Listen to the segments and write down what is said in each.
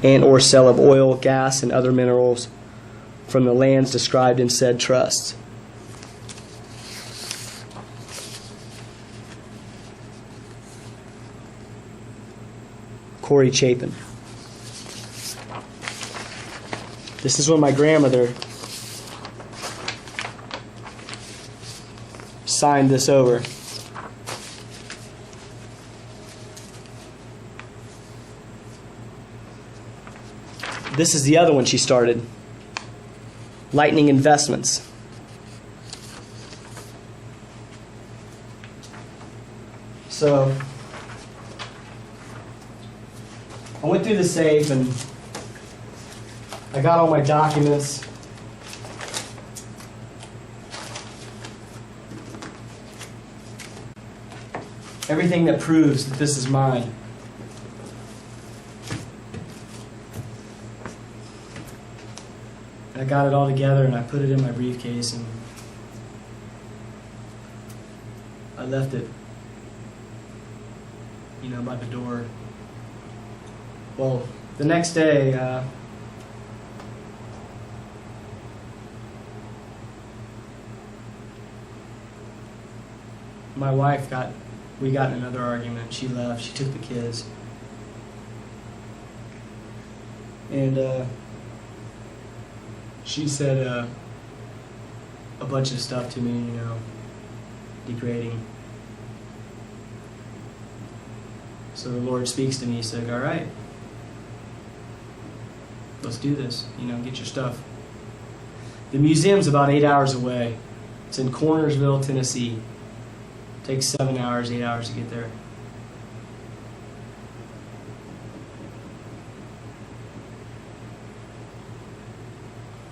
and/or sale of oil, gas, and other minerals from the lands described in said trusts. Corey Chapin. This is when my grandmother signed this over. This is the other one she started. Lightning Investments. So I went through the safe and I got all my documents. Everything that proves that this is mine. I got it all together and I put it in my briefcase and I left it, by the door. Well, the next day, my wife we got in another argument. She left. She took the kids. And she said a bunch of stuff to me, degrading. So the Lord speaks to me. He said, all right, let's do this. Get your stuff. The museum's about 8 hours away. It's in Cornersville, Tennessee. Takes 7 hours, 8 hours to get there.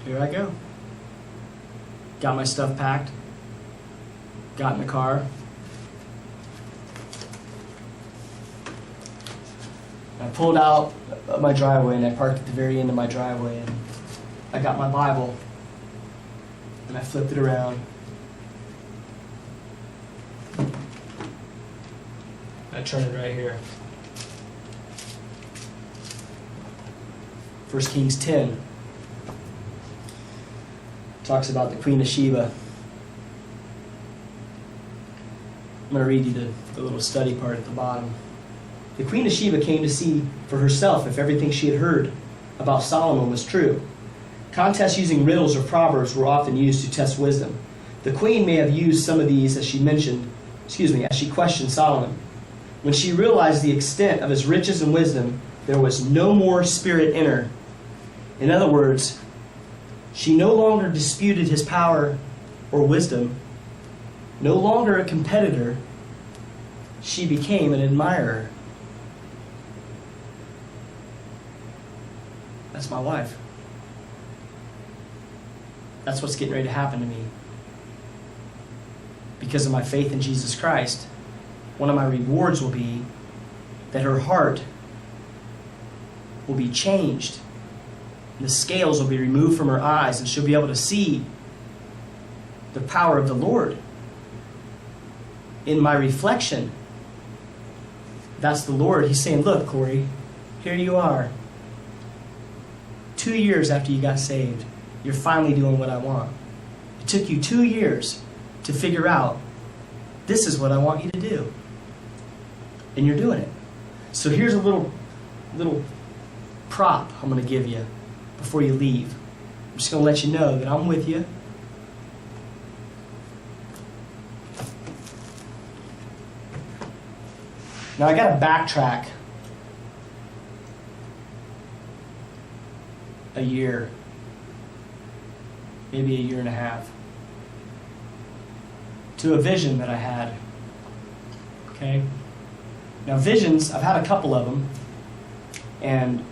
Here I go. Got my stuff packed. Got in the car. I pulled out of my driveway and I parked at the very end of my driveway and I got my Bible and I flipped it around. I turn it right here. 1 Kings 10 talks about the Queen of Sheba. I'm going to read you the little study part at the bottom. The Queen of Sheba came to see for herself if everything she had heard about Solomon was true. Contests using riddles or proverbs were often used to test wisdom. The queen may have used some of these as she questioned Solomon. When she realized the extent of his riches and wisdom, there was no more spirit in her. In other words, she no longer disputed his power or wisdom, no longer a competitor. She became an admirer. That's my wife. That's what's getting ready to happen to me. Because of my faith in Jesus Christ, one of my rewards will be that her heart will be changed. And the scales will be removed from her eyes and she'll be able to see the power of the Lord in my reflection. That's the Lord. He's saying, look, Corey, here you are. 2 years after you got saved, you're finally doing what I want. It took you 2 years to figure out, this is what I want you to do. And you're doing it. So here's a little prop I'm going to give you before you leave. I'm just going to let you know that I'm with you. Now I got to backtrack a year, maybe a year and a half, to a vision that I had. Okay? Now visions, I've had a couple of them, and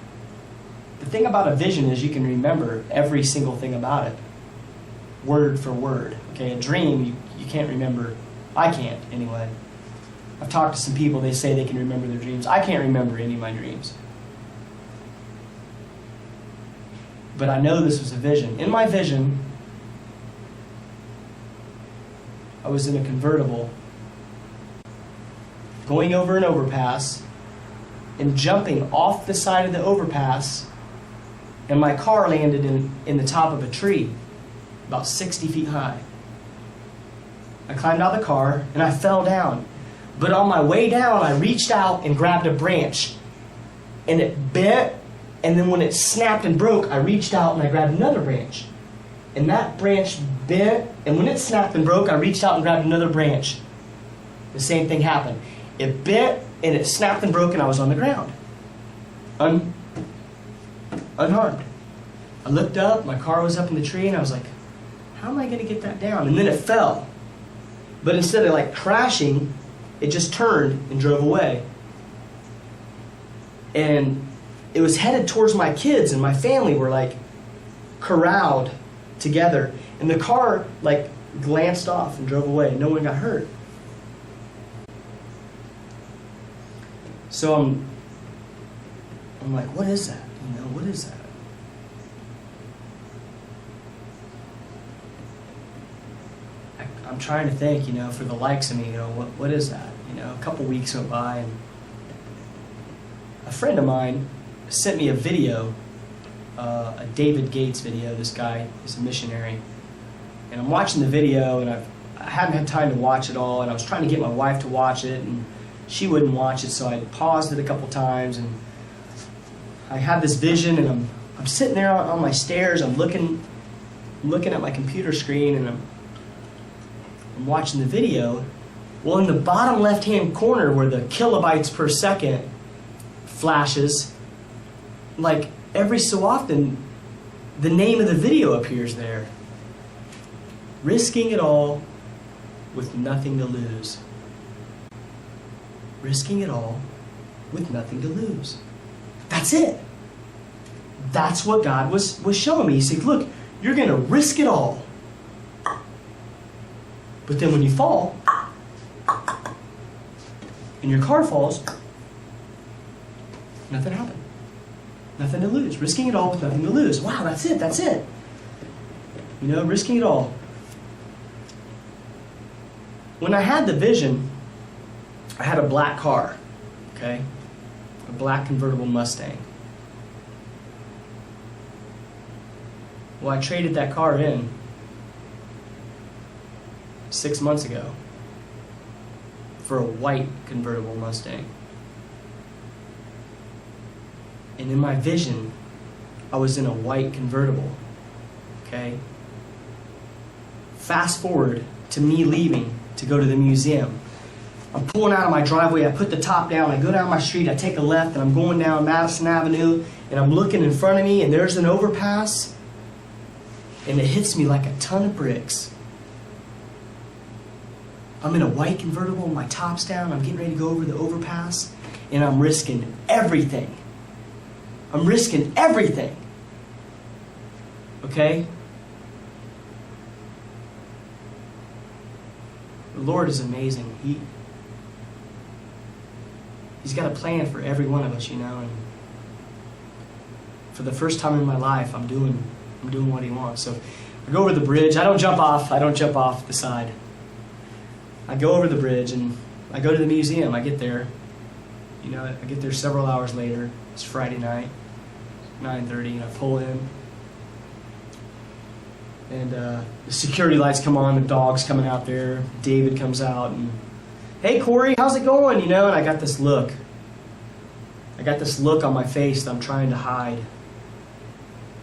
the thing about a vision is you can remember every single thing about it, word for word. Okay, a dream, you can't remember. I can't, anyway. I've talked to some people, they say they can remember their dreams. I can't remember any of my dreams. But I know this was a vision. In my vision, I was in a convertible, going over an overpass, and jumping off the side of the overpass and my car landed in the top of a tree, about 60 feet high. I climbed out of the car, and I fell down. But on my way down, I reached out and grabbed a branch, and it bent, and then when it snapped and broke, I reached out and I grabbed another branch. And that branch bent, and when it snapped and broke, I reached out and grabbed another branch. The same thing happened. It bent, and it snapped and broke, and I was on the ground. Unharmed. I looked up, my car was up in the tree, and I was like, how am I going to get that down? And then it fell. But instead of like crashing, it just turned and drove away. And it was headed towards my kids, and my family were like corralled together. And the car like glanced off and drove away. No one got hurt. So I'm like, what is that? You know, what is that? I'm trying to think, you know, for the likes of me, you know, what is that? You know, a couple weeks went by, and a friend of mine sent me a video, a David Gates video. This guy is a missionary. And I'm watching the video, and I hadn't had time to watch it all, and I was trying to get my wife to watch it, and she wouldn't watch it, so I paused it a couple times, and I had this vision, and I'm sitting there on my stairs, I'm looking at my computer screen, and I'm watching the video. Well, in the bottom left-hand corner where the kilobytes per second flashes, like every so often, the name of the video appears there. Risking it all with nothing to lose. Risking it all with nothing to lose. That's it. That's what God was showing me. He said, look, you're going to risk it all. But then when you fall, and your car falls, nothing happened. Nothing to lose. Risking it all with nothing to lose. Wow, that's it, that's it. You know, risking it all. When I had the vision, I had a black car, okay? A black convertible Mustang. Well, I traded that car in 6 months ago for a white convertible Mustang. And in my vision, I was in a white convertible, okay? Fast forward to me leaving to go to the museum. I'm pulling out of my driveway, I put the top down, I go down my street, I take a left, and I'm going down Madison Avenue, and I'm looking in front of me, and there's an overpass, and it hits me like a ton of bricks. I'm in a white convertible, my top's down, I'm getting ready to go over the overpass, and I'm risking everything. I'm risking everything. Okay? The Lord is amazing. He's got a plan for every one of us, you know, and for the first time in my life, I'm doing what He wants. So I go over the bridge. I don't jump off the side. I go over the bridge and I go to the museum. I get there. You know, I get there several hours later. It's Friday night, 9:30, and I pull in. And the security lights come on, the dog's coming out there. David comes out and, hey, Corey, how's it going? You know, and I got this look. I got this look on my face that I'm trying to hide.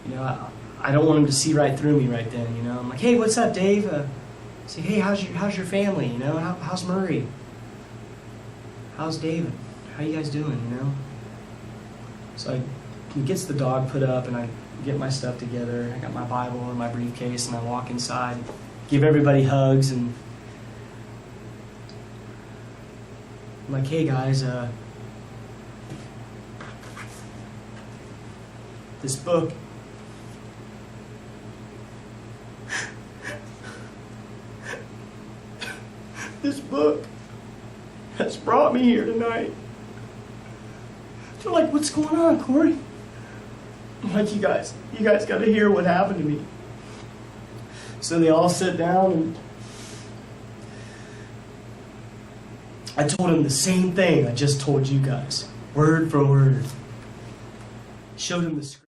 You know, I don't want him to see right through me right then, you know. I'm like, hey, what's up, Dave? I say, hey, how's your family, you know? How's Murray? How's David? How you guys doing, you know? So he gets the dog put up, and I get my stuff together. I got my Bible in my briefcase, and I walk inside, give everybody hugs, and I'm like, hey guys, this book, this book has brought me here tonight. They're like, what's going on, Corey? I'm like, you guys got to hear what happened to me. So they all sit down, and I told them the same thing I just told you guys, word for word. Showed them the script.